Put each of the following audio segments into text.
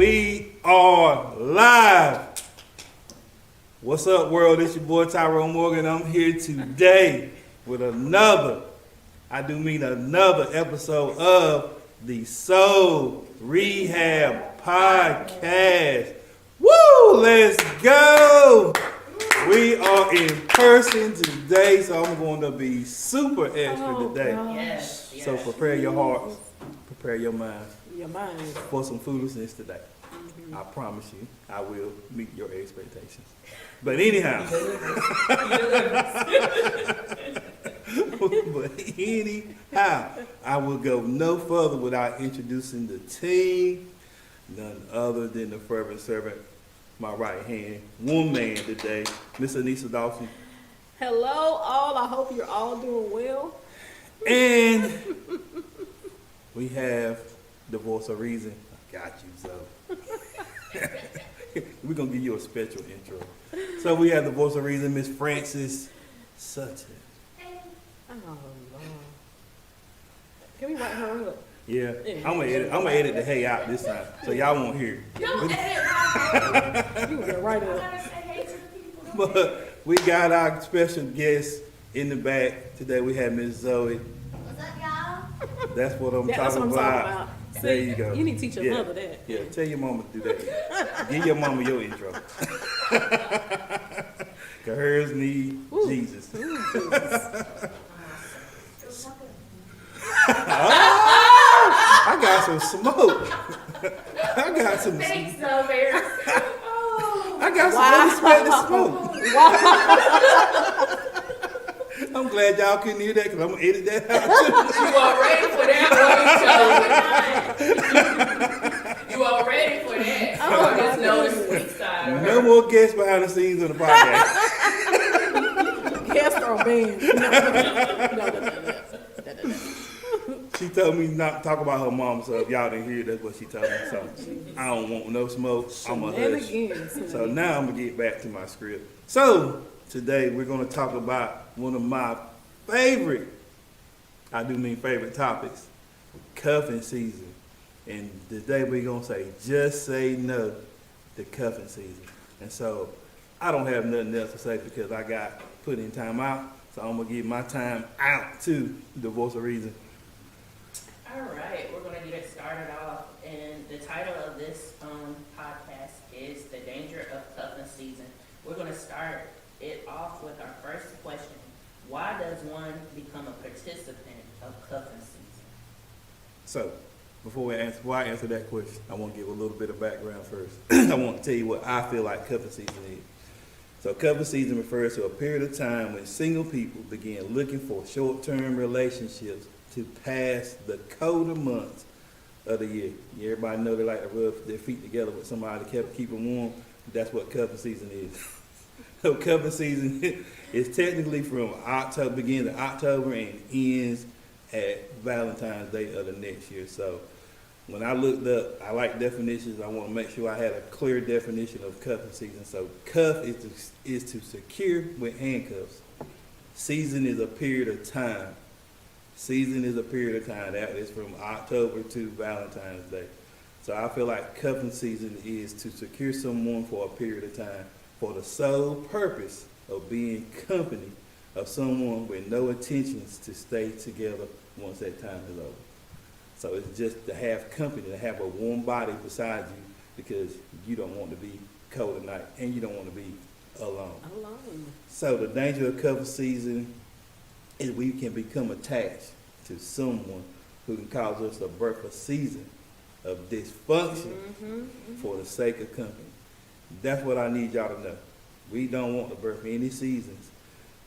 We are live. What's up, world? It's your boy Tyrone Morgan. I'm here today with another episode of the Soul Rehab Podcast. Woo! Let's go! We are in person today, so I'm going to be super extra today. Yes. So prepare your hearts, prepare your minds for some foolishness today. Mm-hmm. I promise you, I will meet your expectations. But anyhow, I will go no further without introducing the team, none other than the fervent servant, my right hand woman today, Miss Anissa Dawson. Hello, all. I hope you're all doing well. And we have the voice of reason. I got you, so. We're going to give you a special intro. So we have the voice of reason, Miss Frances Sutton. Oh, Lord. Can we write her up? Yeah, I'm gonna edit the hey out this time, so y'all won't hear. Don't edit You were right I up. gotta say hey to the people. But we got our special guest in the back today. We have Miss Zoe. What's up, y'all? That's what I'm That's talking what I'm about. talking about. There See, you go. You need to teach your mother that. Yeah, tell your mama to do that. Give your mama your intro. Cause hers need Ooh. Jesus. Ooh, Jesus. I got some smoke. I got some. Thanks, so very. I got some unexpected smoke. I'm glad y'all couldn't hear that because I'm gonna edit that out too. You are ready for that one, Joe. You are ready for that. Oh, I just know the sweet side of No her. more guests behind the scenes of the podcast. Guest or band. No. She told me not to talk about her mom, so if y'all didn't hear, that's what she told me. So I don't want no smoke. I'm a hush. Shenanigans. So now I'm gonna get back to my script. So today we're gonna talk about one of my favorite topics, cuffing season. And today we're gonna say just say no to cuffing season. And so I don't have nothing else to say because I got put in time out. So I'm gonna give my time out to the voice of reason. All right, we're going to get it started off. And the title of this podcast is The Danger of Cuffing Season. We're going to start it off with our first question. Why does one become a participant of cuffing season? So, before I answer that question, I want to give a little bit of background first. I want to tell you what I feel like cuffing season is. So, cuffing season refers to a period of time when single people begin looking for short-term relationships to pass the colder months of the year. Everybody know they like to rub their feet together with somebody to keep them warm. That's what cuffing season is. So, cuffing season is technically from October, begins in October and ends at Valentine's Day of the next year. So when I looked up, I like definitions. I want to make sure I had a clear definition of cuffing season. So cuff is to secure with handcuffs. Season is a period of time. Season is a period of time. That is from October to Valentine's Day. So I feel like cuffing season is to secure someone for a period of time for the sole purpose of being company of someone with no intentions to stay together once that time is over. So it's just to have company, to have a warm body beside you because you don't want to be cold at night and you don't want to be alone. So the danger of cuffing season is we can become attached to someone who can cause us to birth a season of dysfunction for the sake of company. That's what I need y'all to know. We don't want to birth any seasons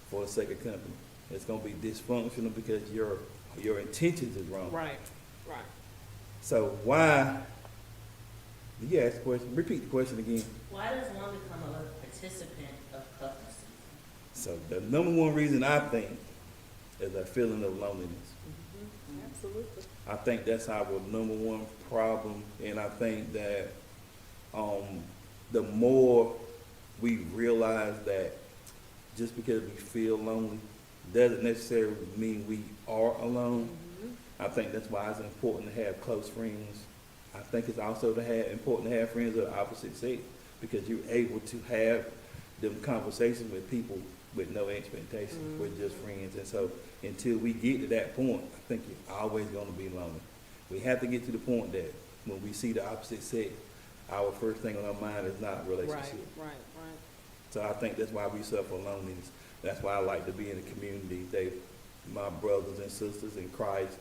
for the sake of company. It's going to be dysfunctional because your intentions is wrong. Right. So why? You ask the question. Repeat the question again. Why does one become a participant of cuffing season? So the number one reason I think is a feeling of loneliness. Absolutely. I think that's our number one problem, and I think that the more we realize that just because we feel lonely doesn't necessarily mean we are alone. I think that's why it's important to have close friends I think it's also important to have friends of the opposite sex, because you're able to have them conversations with people with no expectations. We're just friends. And so until we get to that point, I think you're always going to be lonely. We have to get to the point that when we see the opposite sex, our first thing on our mind is not relationship. Right. So I think that's why we suffer loneliness. That's why I like to be in the community. My brothers and sisters in Christ,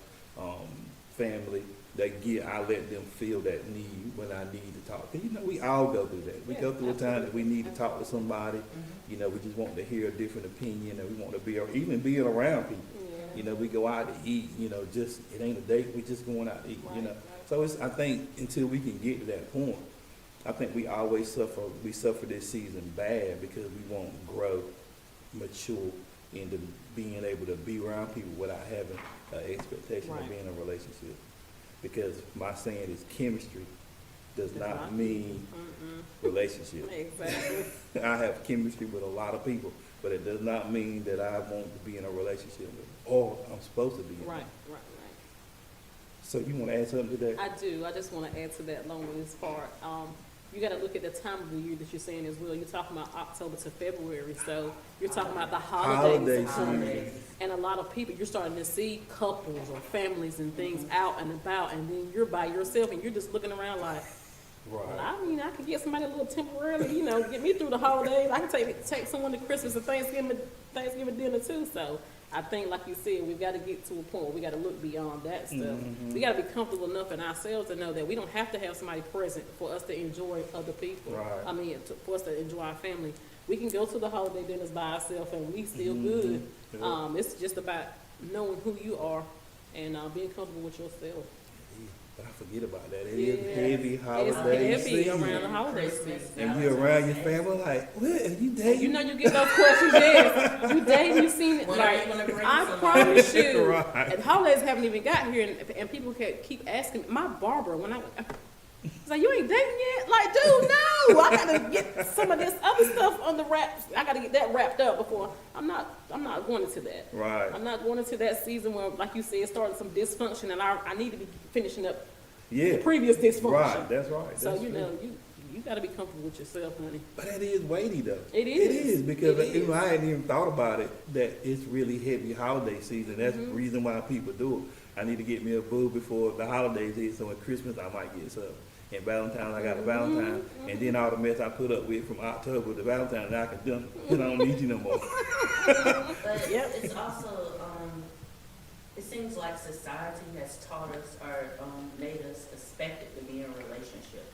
family, I let them feel that need when I need to talk. 'Cause, we all go through that. We Yeah, go through a time that we need to talk to absolutely. somebody. We just want to hear a different opinion, and we want to even being around people. Yeah. We go out to eat, just, it ain't a date, we just going out to eat, Right. So I think until we can get to that point, I think we always suffer this season bad because we won't grow, mature into being able to be around people without having an expectation Right. of being in a relationship. Because my saying is chemistry does Does not not mean Mm-mm. relationship. Exactly. I have chemistry with a lot of people, but it does not mean that I want to be in a relationship with them, or I'm supposed to be in one. Right. So you want to add something to that? I do. I just want to add to that loneliness part. You got to look at the time of the year that you're saying as well. You're talking about October to February, so you're talking about the holidays. Holiday season. And a lot of people, you're starting to see couples or families and things out and about, and then you're by yourself and you're just looking around like, well, I could get somebody a little temporarily, get me through the holidays. I can take someone to Christmas and Thanksgiving dinner too. So I think, like you said, we've got to get to a point where we got to look beyond that stuff. Mm-hmm. We got to be comfortable enough in ourselves to know that we don't have to have somebody present for us to enjoy other people. Right. For us to enjoy our family. We can go to the holiday dinners by ourselves and we still Mm-hmm. good. Yeah. It's just about knowing who you are and being comfortable with yourself. But I forget about that. It Yeah. is heavy holiday It's heavy season. around the holiday Christmas, season. And you're around your family like, what, are you dating? You get those questions, yes. You dating, you seen it. When are you Like, gonna bring I somebody? promise you. Right. And holidays haven't even got here, and people keep asking. My barber, when I was like, you ain't dating yet? Like, dude, no. I gotta get some of this other stuff on the wraps. I gotta get that wrapped up before. I'm not going into that. Right. I'm not going into that season where, like you said, started some dysfunction, and I need to be finishing up Yeah. previous dysfunction. Right, that's right. So That's you true. know, you got to be comfortable with yourself, honey. But it is weighty though. It is. It is because It is. I hadn't even thought about it that it's really heavy holiday season. That's Mm-hmm. the reason why people do it. I need to get me a boo before the holidays hit, so at Christmas I might get some. And Valentine's I got a Valentine, Mm-hmm. and then all the mess I put up with from October to Valentine, now I can done. I don't need you no more. But Yep. it's also, it seems like society has taught us or made us expected to be in a relationship.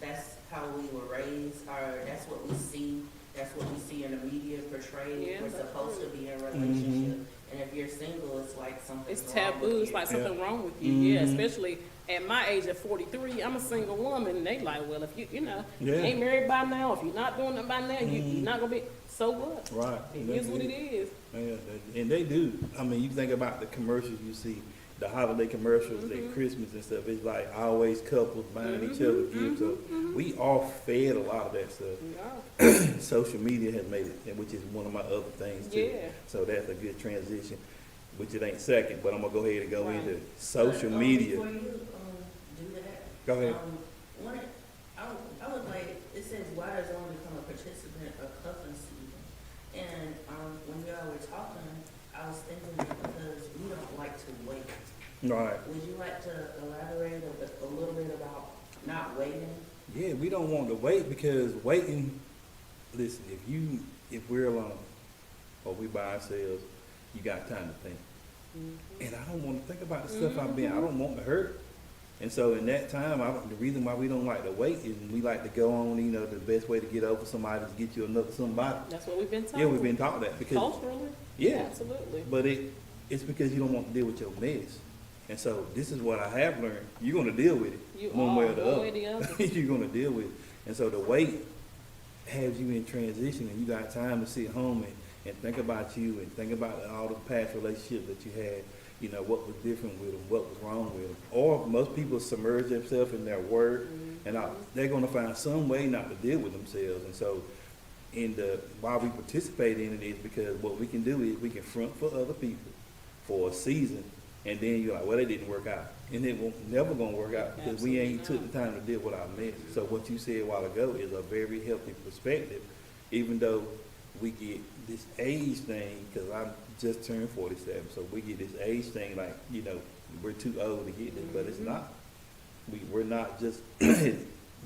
That's how we were raised, or that's what we see. That's what we see in the media portrayed. Yeah, We're that's supposed true. to be in a relationship, and if you're single, it's like something. It's taboo. It's like something wrong with you. Yeah, especially at my age of 43, I'm a single woman, and they like, well, if you Yeah. ain't married by now, if you're not doing it by now, you're not gonna be. So what? Right. It is what it is. Yeah, and they do. I mean, you think about the commercials you see, the holiday commercials, at Christmas and stuff. It's like always couples buying each other gifts. So we are fed a lot of that stuff. Yeah. Social media has made it, and which is one of my other things too. Yeah. So that's a good transition, which it ain't second, but I'm gonna go ahead and go Right. into social But, media. Before you do that, Go ahead. I would like, it says, why does one become a participant of cuffing season? And when y'all were talking, I was thinking because we don't like to wait. Right. Would you like to elaborate a little bit about not waiting? Yeah, we don't want to wait because waiting. Listen, if we're alone or we by ourselves, you got time to think. And I don't want to think about the stuff I've been. I don't want to hurt. And so in that time, the reason why we don't like to wait is we like to go on. The best way to get over somebody is to get you another somebody. That's what we've been taught. Yeah, we've been taught that because Culturally. Yeah. Absolutely. But it's because you don't want to deal with your mess. And so this is what I have learned. You're going to deal with it You one are, way or the one other. way or the other. You're going to deal with it. And so the wait has you in transition, and you got time to sit home and think about you and think about all the past relationships that you had. What was different with them, what was wrong with them. Or most people submerge themselves in their work, and they're going to find some way not to deal with themselves. And so why we participate in it is because what we can do is we can front for other people for a season And then you're like, well, it didn't work out. And it won't never gonna work out because we Absolutely ain't took the time to deal with our mess. So what you said a while ago is a very healthy perspective, even though we get this age thing, because I just turned 47, so we get this age thing like, you know, we're too old to get this, but it's not. We're not just,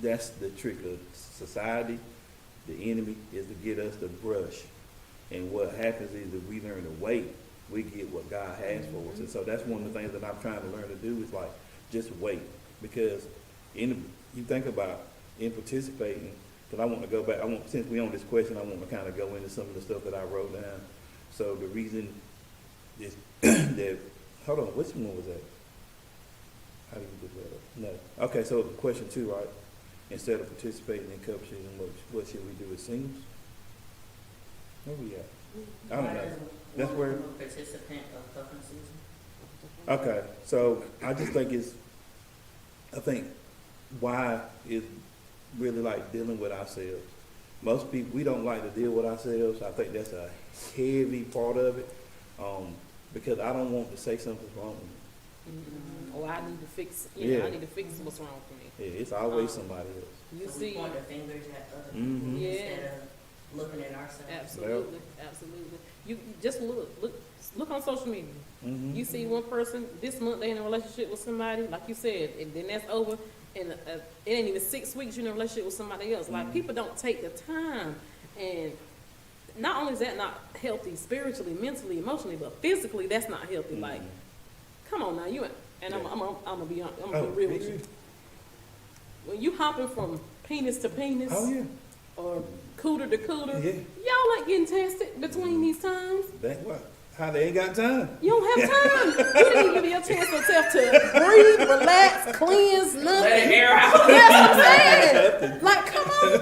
that's the trick of society. The enemy is to get us to brush. And what happens is if we learn to wait, we get what God has for us. And so that's one of the things that I'm trying to learn to do is like, just wait. Because you think about in participating, because I want to go back, since we're on this question, I want to kind of go into some of the stuff that I wrote down. So the reason is that, hold on, which one was that? How do you do that? No. Okay, so question 2, right? Instead of participating in cup season, what should we do as singles? Where we at? I don't know. That's where. Participant of cuffing season. Okay, so I just think I think why is really like dealing with ourselves. Most people, we don't like to deal with ourselves. I think that's a heavy part of it, because I don't want to say something's wrong with me. Or I need to fix, I need to fix what's wrong with me. Yeah, it's always somebody else. You So we see, point the fingers at other people Mhm. Yeah. instead of looking at ourselves. absolutely, absolutely. You just look on social media. Mm-hmm. You see one person this month they in a relationship with somebody, like you said, and then that's over. And it ain't even 6 weeks you're in a relationship with somebody else. Like people don't take the time, and not only is that not healthy spiritually, mentally, emotionally, but physically that's not healthy. Like, come on now, you ain't. And I'm gonna be real with you. When you hopping from penis to penis, Oh yeah. or cooter to cooter, Yeah. y'all ain't getting tested between these times. That what? How they ain't got time? You don't have time. You didn't even give your chance yourself to breathe, relax, cleanse, Let it nothing. air out. That's what I'm saying. Like, come on,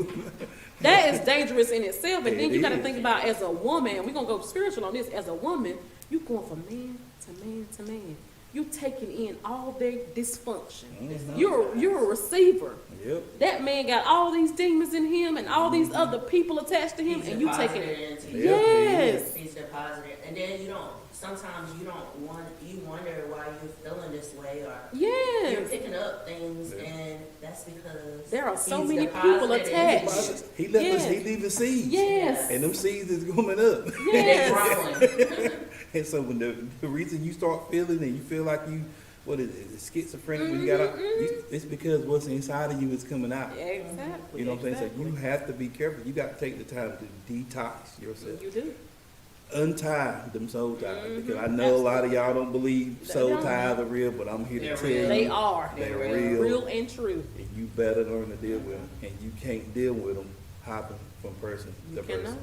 people. That is dangerous in itself. And then you got to think about as a woman, we're going to go spiritual on this. As a woman, you going from man to man to man. You taking in all their dysfunction. Mhm. You're a receiver. Yep. That man got all these demons in him and all these other people attached to him, He's and you taking deposited it. into you. Yes. He's deposited, and then sometimes you wonder why you're feeling this way, or you're Yes. picking up things, Yeah. and that's because There are so he's many deposited people into attached. He left Yes. us. He leaving seeds. Yes. And them seeds is coming up. you. And they Yes. growing. And so when the reason you start feeling and you feel like you, what is it, schizophrenic when you got out, it's because what's inside of you is coming out. Exactly. You know what I'm saying? Exactly. So you have to be careful. You got to take the time to detox yourself. You do. Untie them soul ties. Because I know a lot of y'all don't believe They soul don't. ties are real, but I'm here to They're tell real. you. They are. They're They're real. Real and true. And you better learn to deal with them. And you can't deal with them hopping from person You to person. cannot.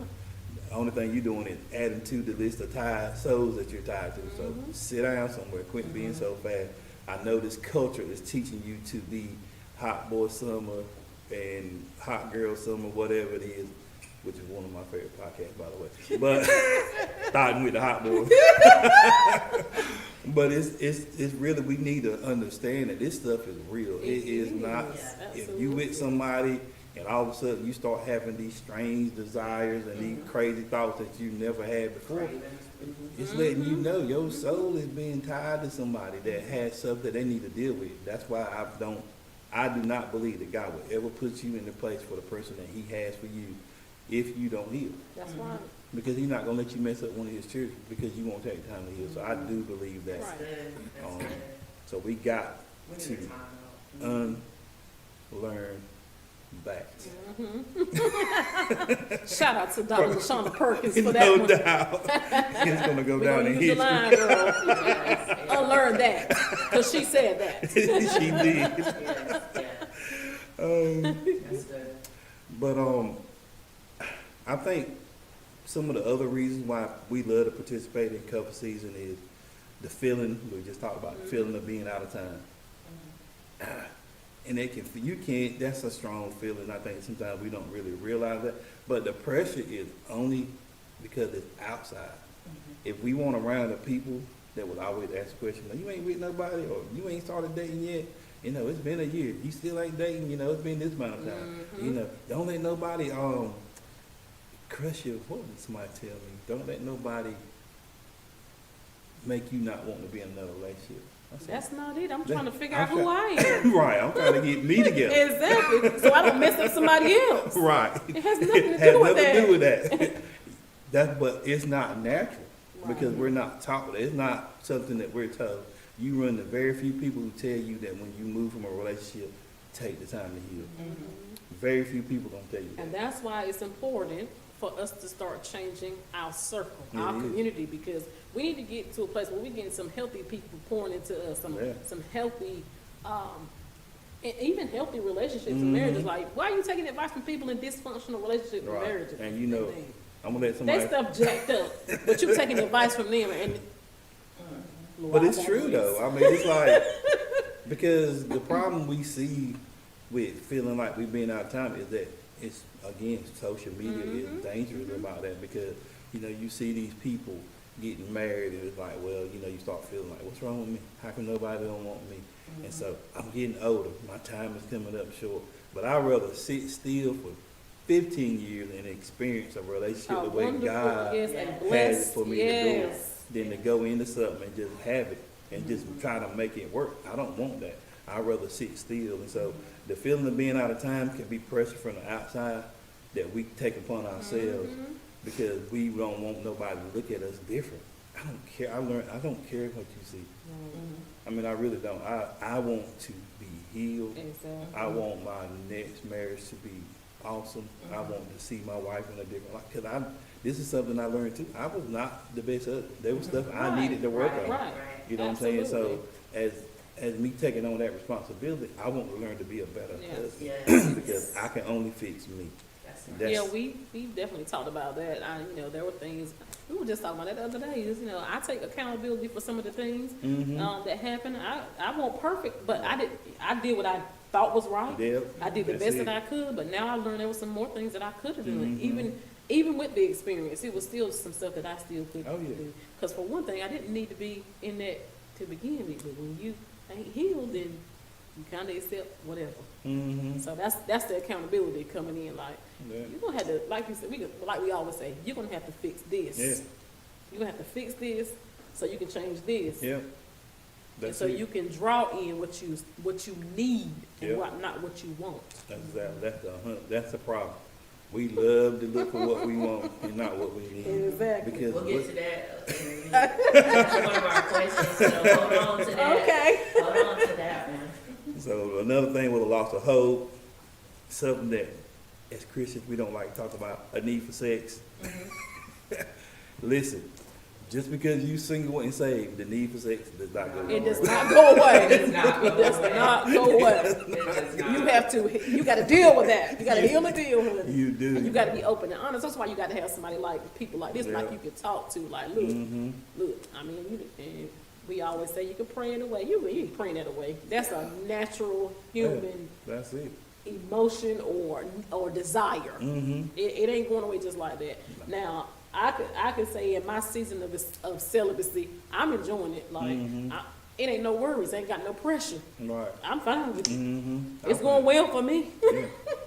The only thing you're doing is adding to the list of tied souls that you're tied to. So sit down somewhere, quit being so fast. I know this culture is teaching you to be hot boy summer and hot girl summer, whatever it is, which is one of my favorite podcasts, by the way. But starting with the hot boy. But it's really, we need to understand that this stuff is real. It is not. Yeah, If you absolutely. with somebody and all of a sudden you start having these strange desires and these crazy thoughts that you never had before, Cravings. it's letting you know your soul is being tied to somebody that has something they need to deal with. That's why I do not believe that God will ever put you in the place for the person that He has for you if you don't heal. That's right. Because He's not gonna let you mess up one of His children because you won't take time to heal. So I do believe that. Right. Good. That's Um, good. So we got We to need a time out. unlearn back. Shout out to Dr. LaShawna Perkins for that No one. doubt. It's gonna go We're down gonna in use the history. line, girl. Yes, yes, Unlearn that, because she said that. She did. yes, yeah. That's good. But I think some of the other reasons why we love to participate in cover season is the feeling, we just talked about the feeling of being out of time. And that's a strong feeling. I think sometimes we don't really realize that. But the pressure is only because it's outside. If we want around the people that would always ask the question, you ain't with nobody or you ain't started dating yet, it's been a year. You still ain't dating, it's been this amount of time. Don't let nobody crush you. What did somebody tell me? Don't let nobody make you not want to be in another relationship? That's not it. I'm That- trying to figure I'm out who try- I am. Right, I'm trying to get me together. Exactly. So I don't mess up somebody else. Right. It has nothing to Has do with nothing to do that. with that. But it's not natural because Right. we're not taught that. It's not something that we're told. You run into very few people who tell you that when you move from a relationship, take the time to heal. Very few people gonna tell you that. And that's why it's important for us to start changing our circle, our It is. community, because we need to get to a place where we're getting some healthy people pouring into us, Yeah. some healthy, and even healthy relationships and Mhm. marriages. Like, why are you taking advice from people in dysfunctional relationships and Right. marriages? And you know, things? I'm gonna let They somebody. stuff jacked up, but you taking advice from them, and But it's true though. I mean, it's like because the problem we see with feeling like we've been out of time is that it's again social media is dangerous about that because you see these people getting married and it's like, well, you start feeling like, what's wrong with me? How come nobody don't want me? And so I'm getting older. My time is coming up short. But I'd rather sit still for 15 years and experience a relationship the way God yes, and has has it blessed, for me to do it, yes. than to go into something and just have it and just try to make it work. I don't want that. I'd rather sit still. And so the feeling of being out of time can be pressure from the outside that we take upon ourselves because we don't want nobody to look at us different. I don't care. I don't care what you see. I mean, I really don't. I want to be healed. Exactly. I want my next marriage to be awesome. I want to see my wife in a different light. Because this is something I learned too. I was not the best husband. There was stuff I Right, needed to work on. Right. You know what I'm saying? So Absolutely. as me taking on that responsibility, I want to learn to be a better Yes. husband. Yes. Because I can only fix me. That's right. That's- Yeah, we definitely talked about that. There were things we were just talking about that the other day. I take accountability for some of the things that happened. I won't perfect, but I did what I thought was right. Yep, I did the that's best it. that I could, but now I learned there was some more things that I could have done. Mhm. Even with the experience, it was still some stuff that I still could Oh, yeah. do. Because for one thing, I didn't need to be in that to begin with. But when you ain't healed, then you kind of accept whatever. Mm-hmm. So that's the accountability coming in. Like, Yeah. you're gonna have to, like you said, like we always say, you're gonna have to fix this. Yeah. You're gonna have to fix this so you can change this. Yep. And That's so it. you can draw in what you need and Yeah. not what you want. That's the problem. We love to look for what we want and not what we need. Exactly. Because We'll get to that in a minute. That's one of our questions, so hold on to that. Okay. Hold on to that one. So another thing with a loss of hope, something that as Christians we don't like to talk about, a need for sex. Listen, just because you single and saved, the need for sex does not go It away. does not go away. It does not go It does away. not go away. It does not. You got to deal with that. You got to heal and deal with it. You do. And you got to be open and honest. That's why you got to have somebody like people like this, like Yeah. you can talk to. Like, look, Mm-hmm. look. I mean, and we always say you can pray it away. You ain't praying that away. That's a natural human That's it. emotion or desire. Mm-hmm. It ain't going away just like that. Now, I could say in my season of celibacy, I'm enjoying it. Like, it ain't no worries. Ain't got no pressure. Right. I'm fine with it. Mm-hmm. It's going well for me. Yeah.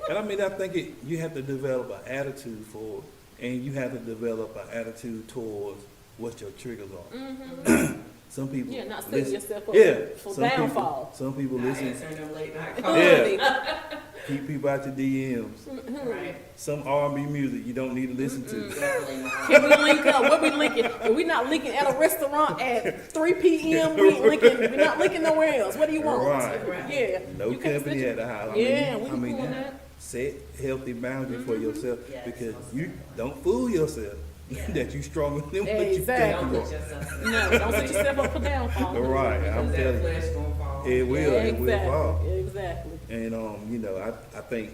And I mean, I think you have to develop an attitude for it, and you have to develop an attitude towards what your triggers are. Some people Yeah, not setting listen- yourself up yeah, for some downfall. People, some people Not listen. answering them late night calls. Yeah. Keep people out your DMs. Right. Some R&B music you don't need to listen to. Definitely not. Can we link up? What we linking? If we not linking at a restaurant at 3 p.m., we ain't linking. We're not linking nowhere else. What do you want? Right. Yeah. No You can't company sit at the house. Yeah, we I mean, doing that. set healthy boundaries for yourself Yes, because most you definitely. don't fool yourself Yeah. that you stronger than what you Exactly. think Don't you put are. yourself in No, don't set yourself up for downfall. Right, I'm because that telling you. flesh gonna fall. It will. It will fall. Exactly. And I think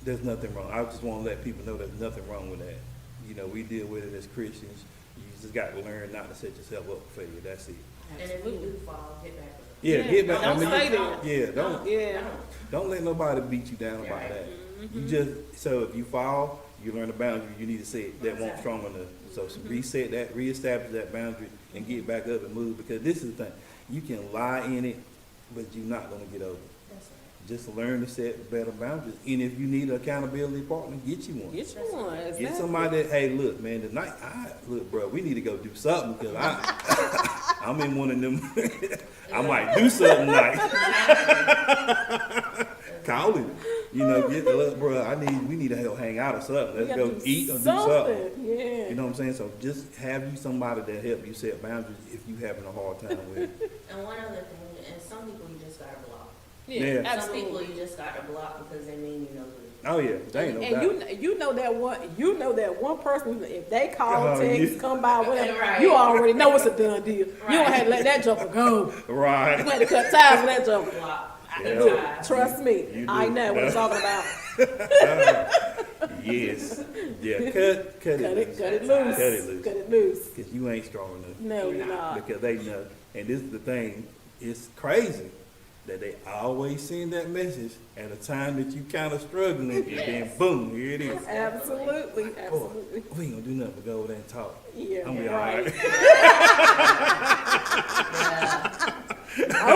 there's nothing wrong. I just want to let people know there's nothing wrong with that. We deal with it as Christians. You just got to learn not to set yourself up for failure. That's it. And if you do fall, get back up. Yeah, get back. Don't stay there. Yeah, don't Yeah. don't let nobody beat you down about Right. that. You just so if you fall, you learn a boundary. You need to set that won't strong enough. So reset that, reestablish that boundary, and get back up and move. Because this is the thing: you can lie in it, but you're not gonna get over it. That's right. Just learn to set better boundaries. And if you need an accountability partner, get you one. Get you one. Exactly. Get somebody that, hey, look, man, tonight, look, bro, we need to go do something because I'm in one of them. I might do something nice. Call him. You know, get the look, bro. We need to help hang out or something. We Let's gotta go do eat or do something. Yeah. You know what I'm saying? So just have you somebody that help you set boundaries if you having a hard time with it. And one other thing, and some people you just gotta block. Yeah. Some people Absolutely. you just gotta block because they mean you know good. Oh yeah, they ain't no doubt. And you know that one person, if they call, Oh, text, yeah. come by, whatever, Right. you already know it's a done deal. You Right. don't have to let that joker go. You Right. had to cut ties with that joker. Block. Yeah. Trust me, You I do. know what I'm talking about. Yes. Yeah. Cut Cut it. it loose. Cut it loose. Cut it loose. Because you ain't strong enough. No, you're not. Because they know. And this is the thing. It's crazy that they always send that message at a time that you kind of struggling, and then boom, here it is. Absolutely, Boy, absolutely. we ain't gonna do nothing but go over there and talk. Yeah, I'm gonna be right. all right.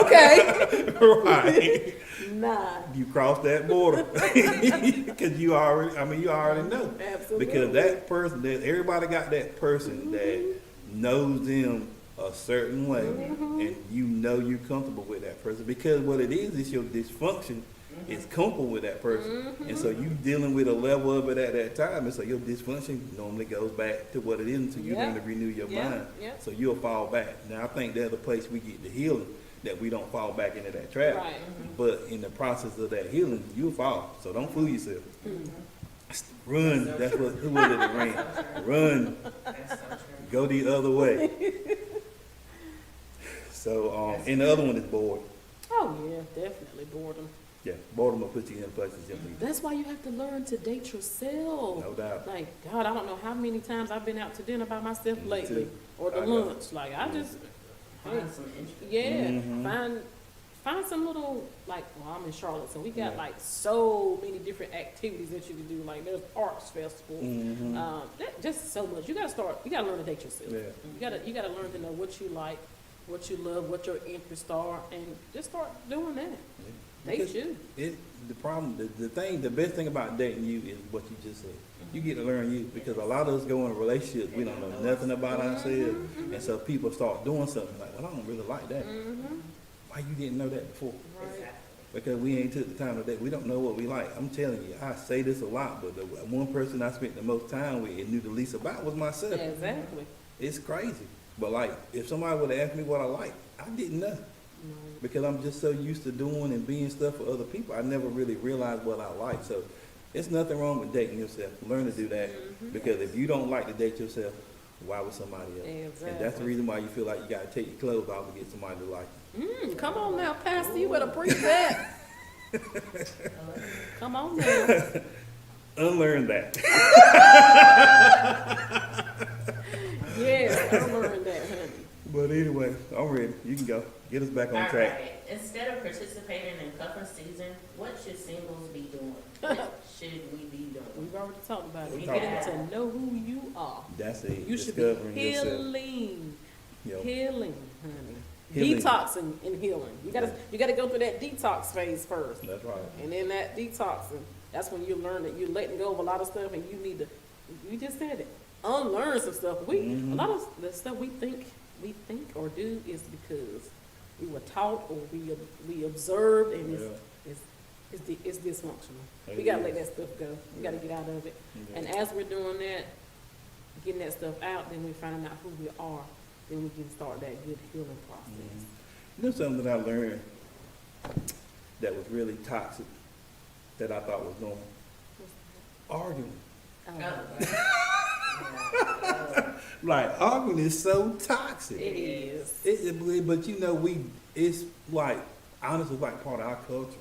Okay. Right. Nah. You cross that border because you already know. Absolutely. Because that person, that everybody got that person that knows them a certain way, and you know you're comfortable with that person. Because what it is your dysfunction is comfortable with that person, and so you dealing with a level of it at that time, and so your dysfunction normally goes back to what it is until you Yeah. learn to renew your Yeah. mind. Yeah. So you'll fall back. Now I think there's a place we get the healing that we don't fall back into that trap. Right. But in the process of that healing, you'll fall. So don't fool yourself. Run. That's what. Who was it that ran? Run. That's so true. Go the other way. So, and the other one is bored. Oh yeah, definitely boredom. Yeah, boredom will put you in places you don't need. That's why you have to learn to date yourself. No doubt. Like, God, I don't know how many times I've been out to dinner by myself Me lately. too. Or the I know. lunch. Like, I just, Find some interest. yeah, Mhm. find some little, like, well, I'm in Charlotte, so we got Yeah. like so many different activities that you can do. Like, there's arts festivals. Mhm. Just so much. You gotta learn to date yourself. Yeah. You gotta learn to know what you like, what you love, what your interests are, and just start doing that. Date Because you. The best thing about dating you is what you just said. You get to learn you, because a lot of us go in relationships, we don't know nothing about ourselves, and so people start doing something like, well, I don't really like that. Why you didn't know that before? Right. Exactly. Because we ain't took the time to date. We don't know what we like. I'm telling you, I say this a lot, but the one person I spent the most time with and knew the least about was myself. Exactly. It's crazy. But like, if somebody would have asked me what I like, I didn't know. Because I'm just so used to doing and being stuff for other people, I never really realized what I like. So it's nothing wrong with dating yourself. Learn to do that. Because if you don't like to date yourself, why would somebody else? Exactly. And that's the reason why you feel like you gotta take your clothes off to get somebody to like you. Come on now, Pastor, you better preach that. Come on now. Unlearn that. Yes, I learned that, honey. But anyway, I'm ready. You can go. Get us back on All track. right. Instead of participating in cuffing season, what should singles be doing? What should we be doing? We've already talked about it. We Getting talked to know who you are. That's it. You should be Discovering yourself. healing. Yo. Healing, honey. Healing. Detoxing and healing. You gotta go through that detox phase first. That's right. And then that detoxing, that's when you learn that you're letting go of a lot of stuff, and you just said it, unlearn some stuff. A lot of the stuff we think or do is because we were taught or we observed, and it's dysfunctional. It We gotta is. let that stuff go. We gotta get out of it. Yeah. And as we're doing that, getting that stuff out, then we find out who we are. Then we can start that good healing process. You know something that I learned that was really toxic that I thought was normal? Arguing. Like, arguing is so toxic. It is. But you know, it's like, honestly, like part of our culture.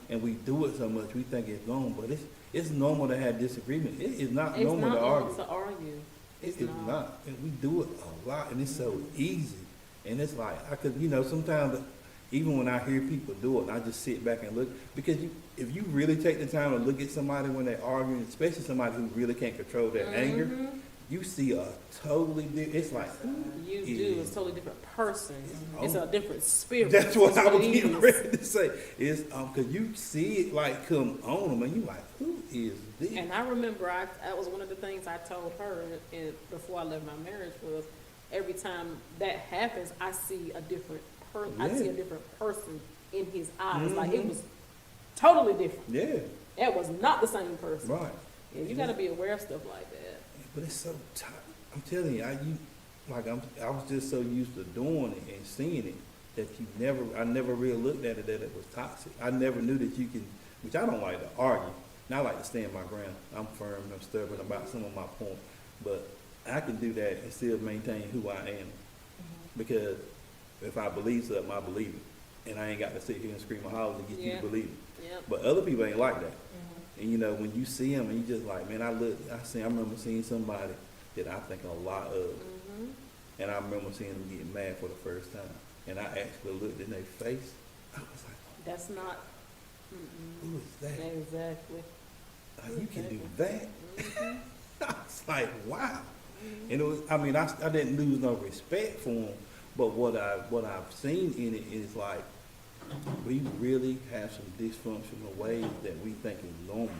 And we do it so much, we think it's normal, but it's normal to have disagreement. It is not It's normal not to argue. normal to argue. It is not. And we do it a lot, and it's so easy. And it's like, sometimes, even when I hear people do it, I just sit back and look. Because if you really take the time to look at somebody when they're arguing, especially somebody who really can't control their anger, you see a totally different, it's like, You do. It's a totally different person. It's a different spirit. that's what I That's was it getting is. ready to say. It's, because you see it like come on them, and you like, who is this? And I remember that was one of the things I told her before I left my marriage was, every time that happens, I see a different I see a different person in his eyes. Like it was totally different. Yeah, That was not the same person. right. Yeah, you got to be aware of stuff like that. But it's so tough. I'm telling you, I was just so used to doing it and seeing it that I never really looked at it that it was toxic. I never knew that you can, which I don't like to argue. And I like to stand my ground. I'm firm, I'm stubborn about some of my points. But I can do that and still maintain who I am. Because if I believe something, I believe it. And I ain't got to sit here and scream and holler to get you to believe it. Yep. But other people ain't like that. And you know, when you see them and you just like, man, I remember seeing somebody that I think a lot of. And I remember seeing them get mad for the first time. And I actually looked in their face. I was like, That's not. who is that? Exactly. Like, you can do that? I was like, wow. And it was, I mean, I didn't lose no respect for them, but what I've seen in it is like, we really have some dysfunctional ways that we think is normal,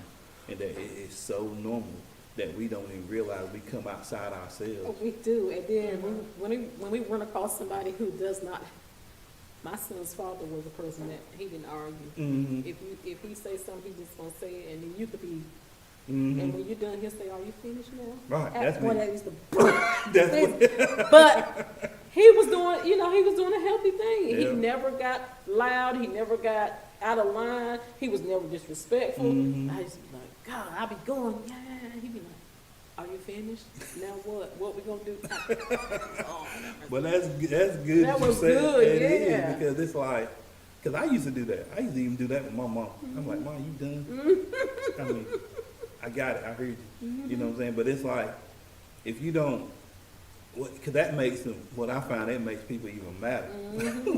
and that it is so normal that we don't even realize we come outside ourselves. We do, and then when we run across somebody who does not, my son's father was a person that he didn't argue. If he say something, he just gonna say it, and then you could be, and when you're done, he'll say, "Are you finished now?" Right, that's boy, me. that used to. That's But he was doing, he was doing a healthy thing. Yeah. He never got loud. He never got out of line. He was never disrespectful. I used to be like, God, I be going, yeah. He'd be like, are you finished? Now what? What we gonna do? But that's good. That you was said good, that it is, yeah. because it's like, because I used to do that. I used to even do that with my mom. I'm like, Mom, you done? I mean, I got it. I heard you. You know what I'm saying? But it's like, if you don't, because that makes them. What I find, that makes people even madder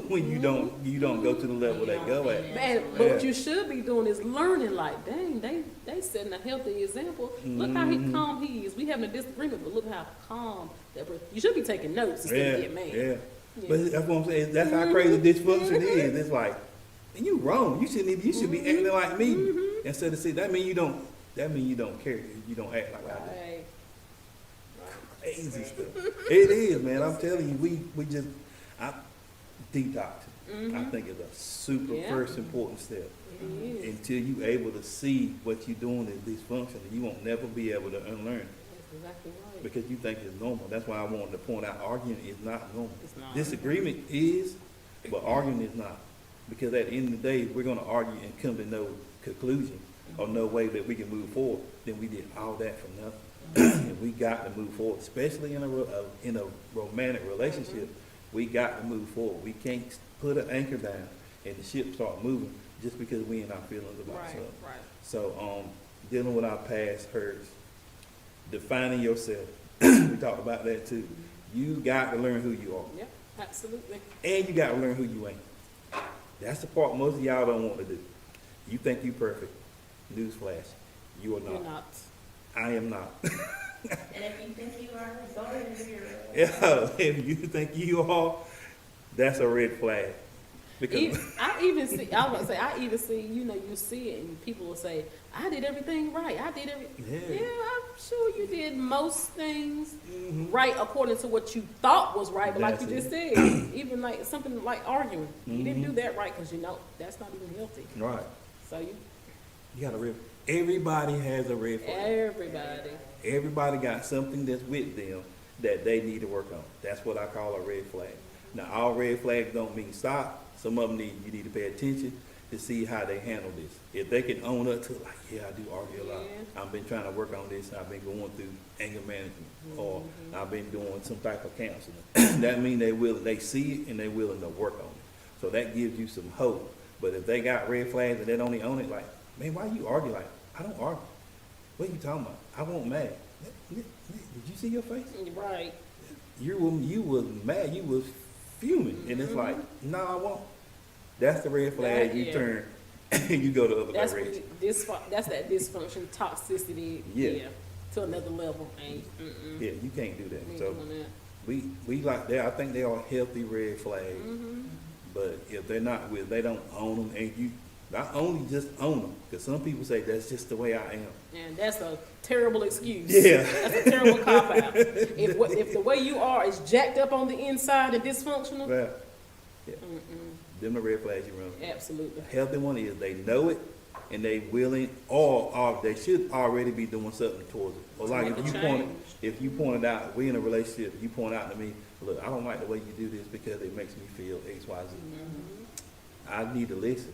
when you don't go to the level they go at. Man, but what you should be doing is learning. Like, dang, they setting a healthy example. Look how calm he is. We having a disagreement, but look how calm that person. You should be taking notes instead of getting mad. Yeah. But that's what I'm saying. That's how crazy dysfunction is. It's like, and you wrong. You shouldn't. You should be acting like me instead of saying that. Mean you don't. That mean you don't care. You don't act like I do. Right. Crazy stuff. It is, man. I'm telling you, we just detox. I think it's a super first important step. It is. Until you able to see what you're doing is dysfunctional, you won't never be able to unlearn it That's exactly right. because you think it's normal. That's why I wanted to point out arguing is not normal. It's not. Disagreement is, but arguing is not. Because at the end of the day, we're going to argue and come to no conclusion or no way that we can move forward. Then we did all that for nothing. And we got to move forward, especially in a romantic relationship. We got to move forward. We can't put an anchor down and the ship start moving just because we in our feelings about Right, something. right. So, dealing with our past hurts, defining yourself. We talked about that too. You got to learn who you are, Yep, absolutely. and you got to learn who you ain't. That's the part most of y'all don't want to do. You think you perfect. Newsflash, you are not. You're not. I am not. And if you think you are, go ahead and do your Yeah, if you think you are, that's a red flag. Because I even see, I was gonna say, I even see, you see it and people will say, I did everything right. I did everything. Yeah. Yeah, I'm sure you did most things right according to what you thought was right. But like you That's just said, even like something like arguing, you didn't do that right because that's not even healthy. right, So you got a red. Everybody has a red flag. everybody. Everybody got something that's with them that they need to work on. That's what I call a red flag. Now, all red flags don't mean stop. Some of them you need to pay attention to see how they handle this. If they can own up to it, like, yeah, I do argue a lot. Yeah. I've been trying to work on this. I've been going through anger management, or I've been doing some type of counseling. That means they see it and they're willing to work on it. So that gives you some hope. But if they got red flags and they don't even own it, like, man, why you argue? Like, I don't argue. What are you talking about? I won't mad. Did you see your face? Right. You was mad. You was fuming, and it's like, no, I won't. That's the red flag. You Yeah. turn and you go the other That's direction. that's that dysfunction, toxicity. Yeah. To another level. Yeah, you can't do that. Ain't So doing that. we like that. I think they are healthy red flags. But if they're not they don't own them, and Not only just own them, because some people say that's just the way I am. And that's a terrible excuse. Yeah. That's a terrible cop out. If the way you are is jacked up on the inside and dysfunctional, Well, yeah. Them the red flags you run. absolutely. A healthy one is they know it and they willing, or they should already be doing something towards it. Or like Make a if you pointed out, we in a relationship, you point out to me, look, I don't like the way you do this because it makes me feel X, Y, Z. I need to listen.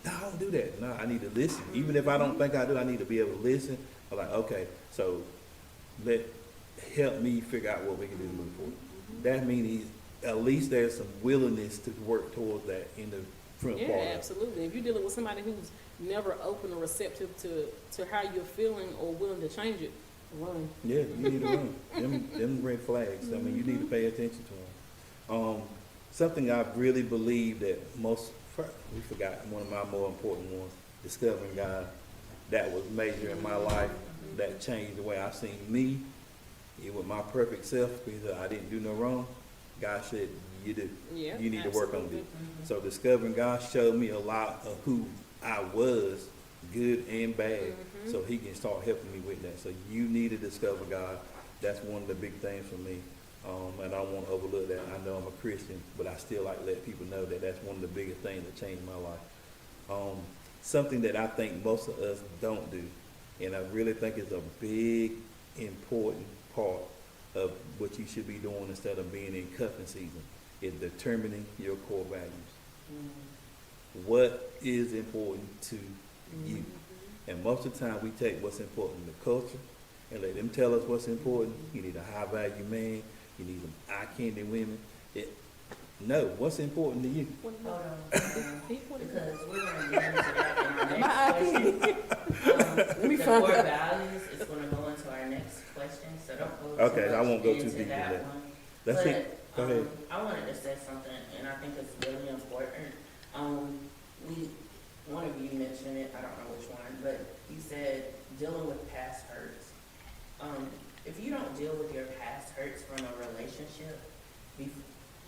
No, I don't do that. No, I need to listen. Even if I don't think I do, I need to be able to listen. I'm like, okay, so help me figure out what we can do to move forward. That means at least there's some willingness to work towards that in the front Yeah, part. absolutely. If you're dealing with somebody who's never open or receptive to how you're feeling or willing to change it, run. Yeah, you need to run. Them red flags. I mean, you need to pay attention to them. Something I really believe that we forgot one of my more important ones, discovering God. That was major in my life. That changed the way I seen me. It was my perfect self because I didn't do no wrong. God said, you do. Yeah, You need to work on absolutely. this. So discovering God showed me a lot of who I was, good and bad. So he can start helping me with that. So you need to discover God. That's one of the big things for me. And I don't want to overlook that. I know I'm a Christian, but I still like to let people know that that's one of the biggest things that changed my life. Something that I think most of us don't do, and I really think is a big, important part of what you should be doing instead of being in cuffing season, is determining your core values. What is important to you? And most of the time we take what's important in the culture and let them tell us what's important. You need a high value man. You need some eye candy women. No, what's important to you? Hold on, because we're gonna get into that in our My next question. Let me The find core out. values is gonna go into our next question, so don't go Okay, too I much won't go too into deep in that that. one. That's But, it. Go ahead. I wanted to say something, and I think it's really important. One of you mentioned it, I don't know which one, but you said dealing with past hurts. If you don't deal with your past hurts from a relationship,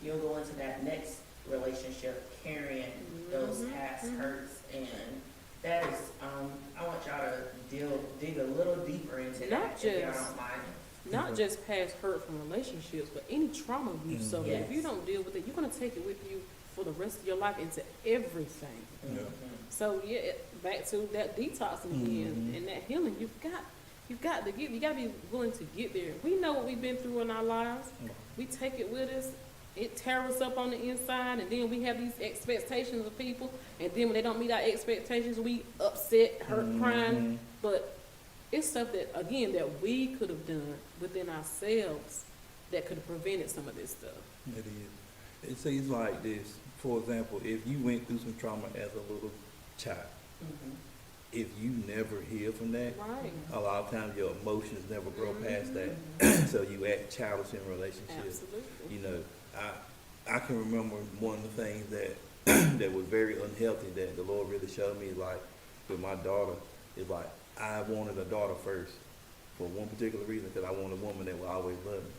you'll go into that next relationship carrying those past hurts, and that is, I want y'all to dig a little deeper into Not that, if y'all just- don't mind. Not just past hurt from relationships, but any trauma abuse. So Yes. if you don't deal with it, you're gonna take it with you for the rest of your life into everything. Yeah. So yeah, back to that detoxing again and that healing. You got to be willing to get there. We know what we've been through in our lives. We take it with us. It tears us up on the inside, and then we have these expectations of people, and then when they don't meet our expectations, we upset, hurt, crying. But it's stuff that, again, that we could have done within ourselves that could have prevented some of this stuff. It is. It seems like this. For example, if you went through some trauma as a little child, if you never heal from that, Right. a lot of times your emotions never grow past that. So you act childish in relationships. Absolutely. You know, I can remember one of the things that that was very unhealthy that the Lord really showed me, like with my daughter, is like I wanted a daughter first for one particular reason, because I want a woman that will always love me.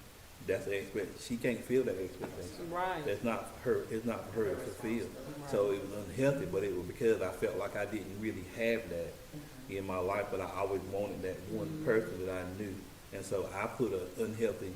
That's the she can't feel that expectation. Right. That's not for her. It's not for her to fulfill. So it was unhealthy, but it was because I felt like I didn't really have that in my life, but I always wanted that one person that I knew, and so I put an unhealthy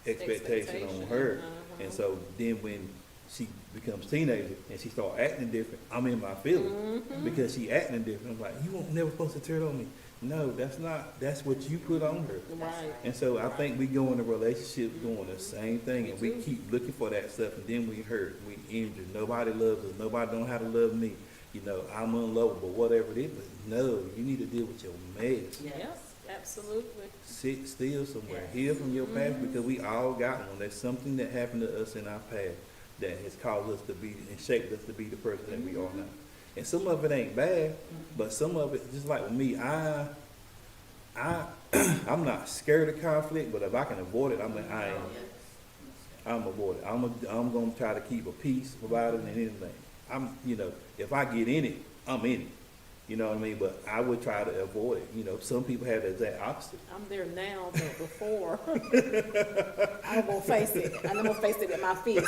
expectation on her. And so then when she becomes teenager and she start acting different, I'm in my feelings because she acting different. I'm like, you weren't never supposed to turn on me. No, that's what you put on her. Right. And so I think we go into relationships doing the same thing, and we keep looking for that stuff, and then we hurt, we injured. Nobody loves us. Nobody know how to love me. You know, I'm unlovable, whatever it is. But no, you need to deal with your mess. Yes, absolutely. Sit still somewhere. Yes. Heal from your past, because we all got one. There's something that happened to us in our past that has caused us to be and shaped us to be the person that we are now. And some of it ain't bad, but some of it, just like with me, I'm not scared of conflict, but if I can avoid it, I'm avoid it. I'm gonna try to keep a peace about it and anything. You know, if I get in it, I'm in it. You know what I mean? But I would try to avoid it. You know, some people have the exact opposite. I'm there now, but before, I'm gonna face it. I'm gonna face it with my fist.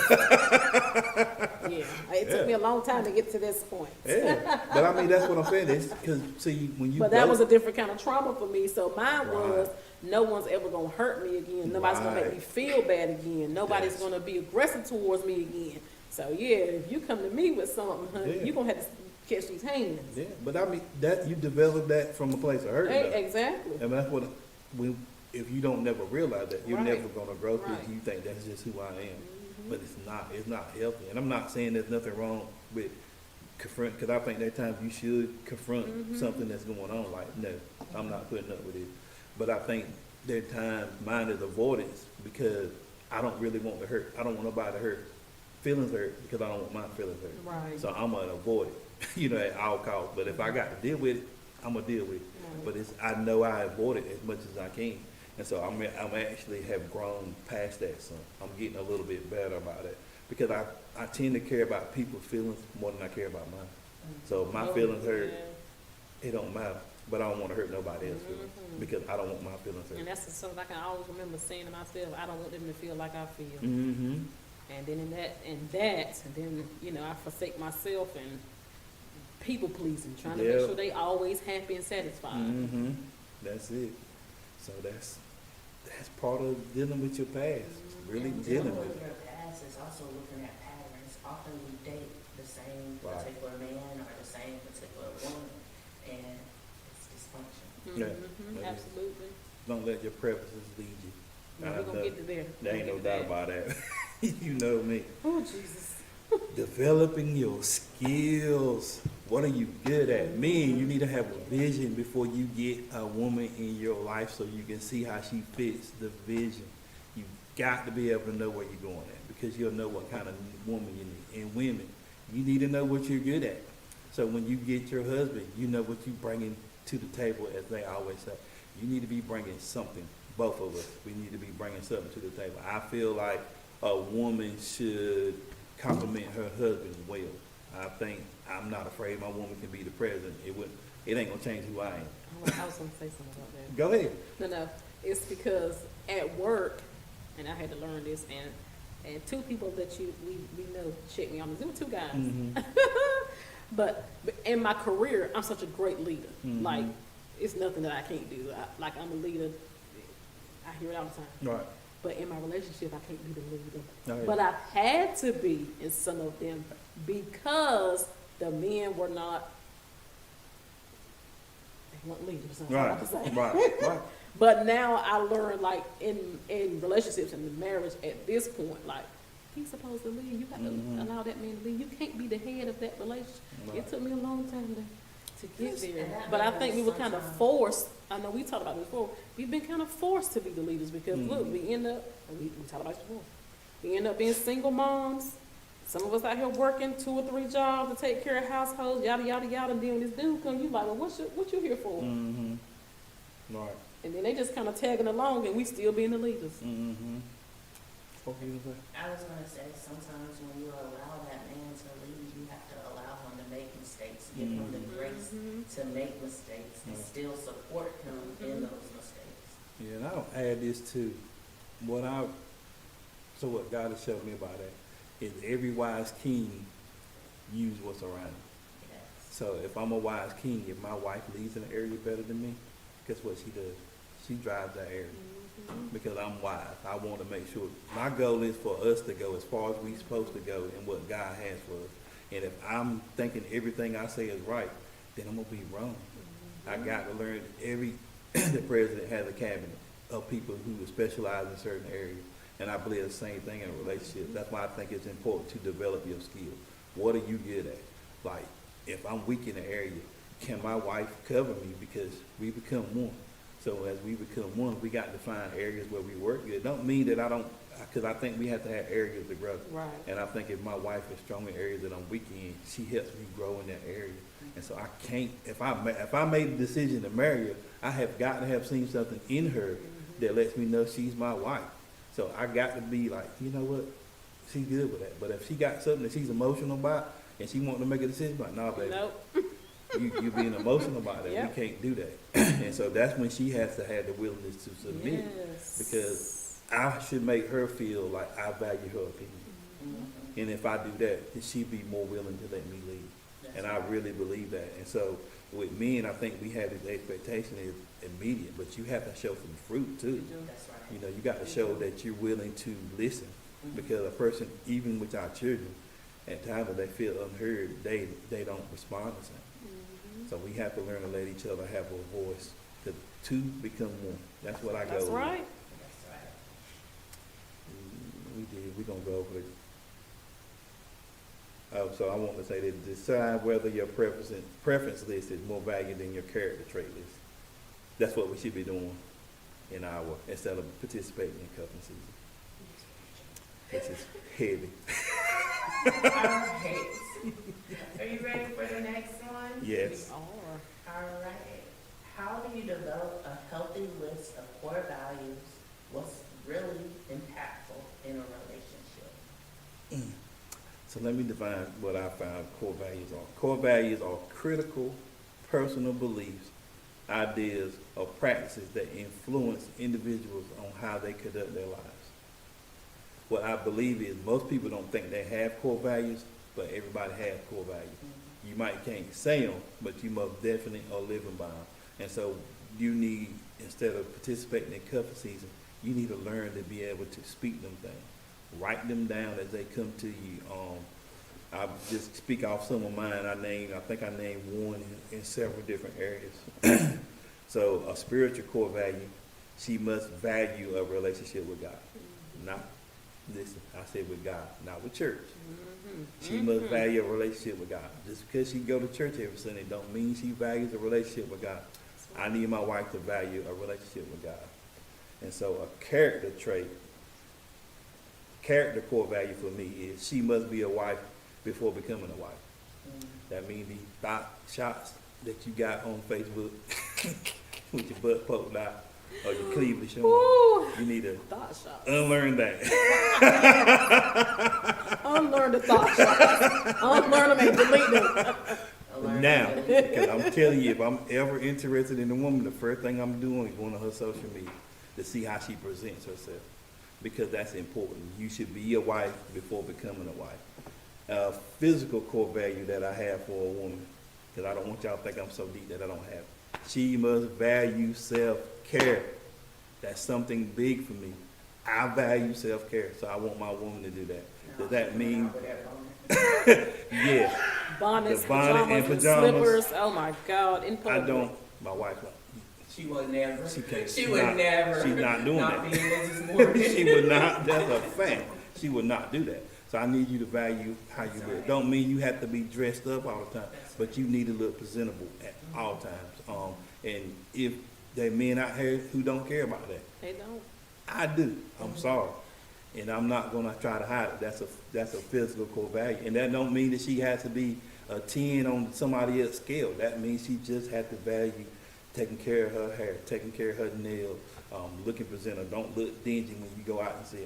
Yeah, it took me a long time to get to this point. Yeah, but I mean that's what I'm saying. It's because see when you But that go- was a different kind of trauma for me. So mine Right. was no one's ever gonna hurt me again. Nobody's gonna make Right. me feel bad again. Nobody's Yes. gonna be aggressive towards me again. So yeah, if you come to me with something, honey, Yeah. you're gonna have to catch these hands. yeah, but I mean that you develop that from a place of hurt. Hey, though. exactly. And that's what when if you don't never realize that you're Right. never gonna grow through. Right. You think that's just who I am, but it's not. It's not healthy. And I'm not saying there's nothing wrong with confront because I think there are times you should confront something that's going on. Like no, I'm not putting up with it. But I think there are times mine is avoidance because I don't really want to hurt. I don't want nobody to hurt. Feelings hurt because I don't want my feelings hurt. Right. So I'm gonna avoid it, you know, at all costs. But if I got to deal with it, I'm gonna deal with it. Right. But it's I know I avoid it as much as I can, and so I'm actually have grown past that. So I'm getting a little bit better about it because I tend to care about people's feelings more than I care about mine. So my Oh, feelings hurt, yeah. it don't matter. But I don't want to hurt nobody else's feelings because I don't want my feelings And hurt. that's something I can always remember saying to myself, I don't want them to feel like I feel. Mm-hmm. And then and then, you know, I forsake myself and people pleasing, trying to make Yeah. sure they always happy and satisfied. Mm-hmm. That's it. So that's part of dealing with your past. Really And dealing dealing with with it. your past is also looking at patterns. Often we date the same Right. particular man or the same particular woman, and it's dysfunction. Yeah. Mhm, That is- absolutely. Don't let your preferences lead you. Yeah, I we're gonna know. get to there. There ain't no We're gonna doubt about that. You know me. Oh, Jesus. Developing your skills. What are you good at? Men, you need to have a vision before you get a woman in your life so you can see how she fits the vision. You got to be able to know where you're going at because you'll know what kind of woman you need. And women, you need to know what you're good at. So when you get your husband, you know what you're bringing to the table, as they always say. You need to be bringing something. Both of us, we need to be bringing something to the table. I feel like a woman should compliment her husband well. I think I'm not afraid my woman can be the president. It ain't gonna change who I am. I was gonna say something about that. Go ahead. No, it's because at work, and I had to learn this, and two people that we know check me on this. There were two guys. Mm-hmm. But in my career, I'm such a great leader. Mhm. Like, it's nothing that I can't do. I'm a leader. I hear it all the time. Right. But in my relationship, I can't be the leader. Oh, yeah. But I've had to be in some of them because the men were not, they weren't leaders. That's all I Right. can say. Right. But now I learned, like, in relationships and in marriage at this point, like, he's supposed to lead. You got to Mhm. allow that man to lead. You can't be the head of that relationship. Right. It took me a long time to get Yes, there. and that But I matters think we were kind of sometimes. forced. I know we talked about this before. We've been kind of forced to be the leaders because, Mhm. look, we end up, and we talked about this before, we end up being single moms. Some of us out here working 2 or 3 jobs to take care of households, yada, yada, yada. And then when this dude comes, you like, well, what you here for? Mm-hmm. Right. And then they just kind of tagging along, and we still being the leaders. Mm-hmm. What were you gonna say? I was gonna say, sometimes when you allow that man to lead, you have to allow him to make mistakes, give him the grace to make mistakes, and Mhm. still support him in those mistakes. Yeah, and I'll add this too. What God has showed me about that is every wise king use what's around him. Yes. So if I'm a wise king, if my wife leads in an area better than me, guess what she does? She drives that area. Because I'm wise. I want to make sure. My goal is for us to go as far as we're supposed to go in what God has for us. And if I'm thinking everything I say is right, then I'm going to be wrong. I got to learn the president has a cabinet of people who specialize in certain areas. And I believe the same thing in a relationship. That's why I think it's important to develop your skills. What are you good at? Like, if I'm weak in an area, can my wife cover me? Because we become one. So as we become one, we got to find areas where we work good. Don't mean that I don't, because I think we have to have areas to grow. Right. And I think if my wife is strong in areas that I'm weak in, she helps me grow in that area. And so I can't, if I made the decision to marry her, I have got to have seen something in her that lets me know she's my wife. So I got to be like, you know what, she's good with that. But if she got something that she's emotional about and she wants to make a decision, like, nah, baby, Nope. you being emotional about that. Yep. We can't do that. And so that's when she has to have the willingness to submit. Yes. Because I should make her feel like I value her opinion. Mhm. And if I do that, then she'd be more willing to let me lead. That's And I right. really believe that. And so with men, I think we have this expectation is immediate, but you have to show some fruit too. That's right. You know, you got to show that you're willing to listen, Mhm. because a person, even with our children, at times when they feel unheard, they don't respond the same. Mhm. So we have to learn to let each other have a voice. The two become one. That's what I go That's with. right. That's right. We did. We're gonna go over it. Oh, so I want to say that decide whether your preference list is more valued than your character trait list. That's what we should be doing in our, instead of participating in cuffing season. This is heavy. All right. Are you ready for the next one? Yes. Or, All right. How do you develop a healthy list of core values? What's really impactful in a relationship? So let me define what I found core values are. Core values are critical personal beliefs, ideas, or practices that influence individuals on how they conduct their lives. What I believe is most people don't think they have core values, but everybody has core values. You might can't say them, but you most definitely are living by them. And so you need, instead of participating in cuffing season, you need to learn to be able to speak them things. Write them down as they come to you. I'll just speak off some of mine. I think I named one in several different areas. So a spiritual core value, she must value a relationship with God. Not, listen, I said with God, not with church. She must value a relationship with God. Just because she go to church every Sunday don't mean she values a relationship with God. I need my wife to value a relationship with God. And so a character core value for me is she must be a wife before becoming a wife. That means the thought shots that you got on Facebook with your butt poked out or your cleavage showing, Ooh. you need to thought shots. unlearn that. Unlearn the thought shots. Unlearn them and delete them. Now, because I'm telling you, if I'm ever interested in a woman, the first thing I'm doing is going to her social media to see how she presents herself, because that's important. You should be a wife before becoming a wife. Physical core value that I have for a woman, because I don't want y'all to think I'm so deep that I don't have it. She must value self-care. That's something big for me. I value self-care, so I want my woman to do that. Does that mean, yeah, Bonnets, The bonnet pajamas, and and pajamas. slippers. Oh my God! In I public. don't, my wife won't. She would never. She can't. She would never. She's not doing not that. Be in Mrs. Morgan. She would not, that's a fact. She would not do that. So I need you to value how you That's live. right. Don't mean you have to be dressed up all the time, That's but you need to look presentable at all times. And if there are men out here who don't care about that, They don't. I do. I'm sorry. And I'm not gonna try to hide it. That's a physical core value. And that don't mean that she has to be a 10 on somebody else's scale. That means she just has to value taking care of her hair, taking care of her nails, looking presentable. Don't look dingy when you go out and say,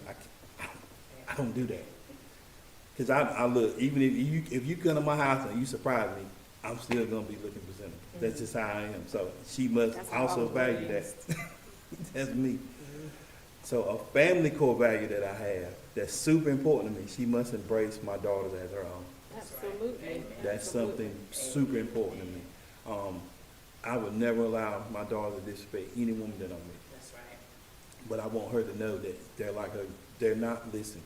I don't do that. Cause I look, even if you come to my house and you surprise me, I'm still gonna be looking presentable. That's just how I am. So she must That's how I also was value that. raised. That's me. So a family core value that I have that's super important to me, she must embrace my daughters as her own. Absolutely. That's Absolutely. something super important to me. I would never allow my daughter to disrespect any woman that I'm with. That's right. But I want her to know that they're like her. They're not listening.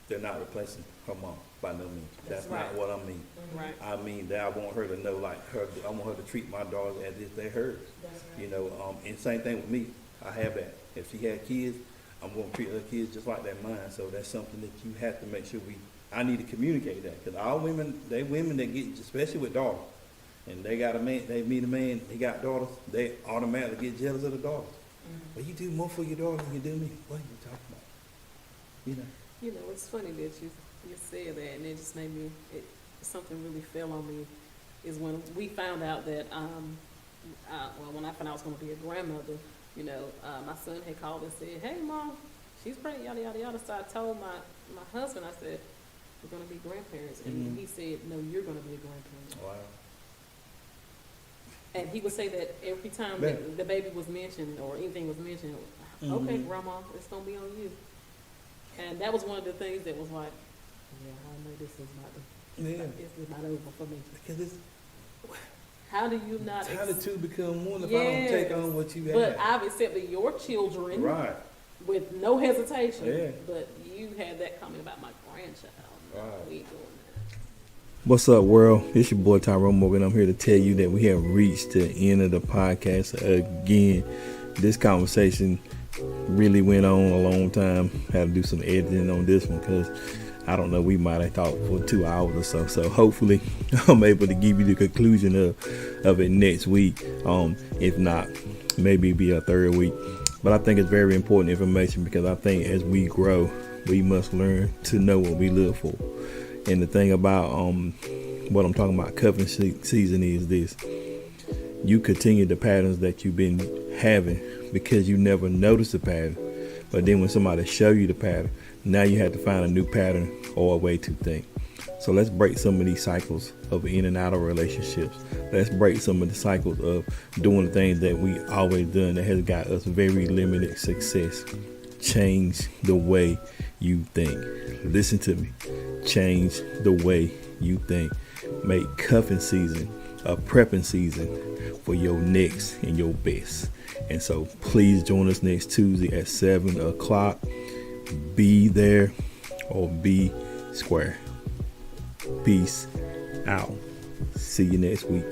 They're not replacing her mom by no means. That's Right. not what I mean. Right. I mean that I want her to know, like her. I want her to treat my daughters as if they're hers. That's right. You know, and same thing with me. I have that. If she had kids, I'm going to treat her kids just like they're mine. So that's something that you have to make sure I need to communicate that, because all women, women that get, especially with daughters, and they got a man, they meet a man, he got daughters, they automatically get jealous of the daughters. Well, you do more for your daughter than you do me. What are you talking about? You know. You know, it's funny that you said that, and it just made me. Something really fell on me. Is when we found out that well, when I found out I was going to be a grandmother, you know, my son had called and said, "Hey, Mom, she's pregnant, yada yada yada." So I told my husband, I said, "We're going to be grandparents," and he said, "No, you're going to be a grandparent." Wow. And he would say that every time Yeah. that the baby was mentioned or anything was mentioned, okay, grandma, it's gonna be on you. And that was one of the things that was like, yeah, I know this is not, this is not over for me. Because it's How do you not? how the two become one if I don't take on what you have. But I've accepted your children Right. with no hesitation. Yeah. But you had that comment about my grandchild. No, Right. we ain't doing that. What's up, world? It's your boy Tyrone Morgan. I'm here to tell you that we have reached the end of the podcast again. This conversation really went on a long time. Had to do some editing on this one because I don't know, we might have talked for 2 hours or so. So hopefully I'm able to give you the conclusion of it next week. If not, maybe it'll be a third week. But I think it's very important information because I think as we grow, we must learn to know what we live for. And the thing about what I'm talking about covenant season is this. You continue the patterns that you've been having because you never noticed the pattern. But then when somebody show you the pattern, now you have to find a new pattern or a way to think. So let's break some of these cycles of in and out of relationships. Let's break some of the cycles of doing the things that we always done that has got us very limited success. Change the way you think. Listen to me. Change the way you think. Make cuffing season a prepping season for your next and your best. And so please join us next Tuesday at 7 o'clock. Be there or be square. Peace out. See you next week.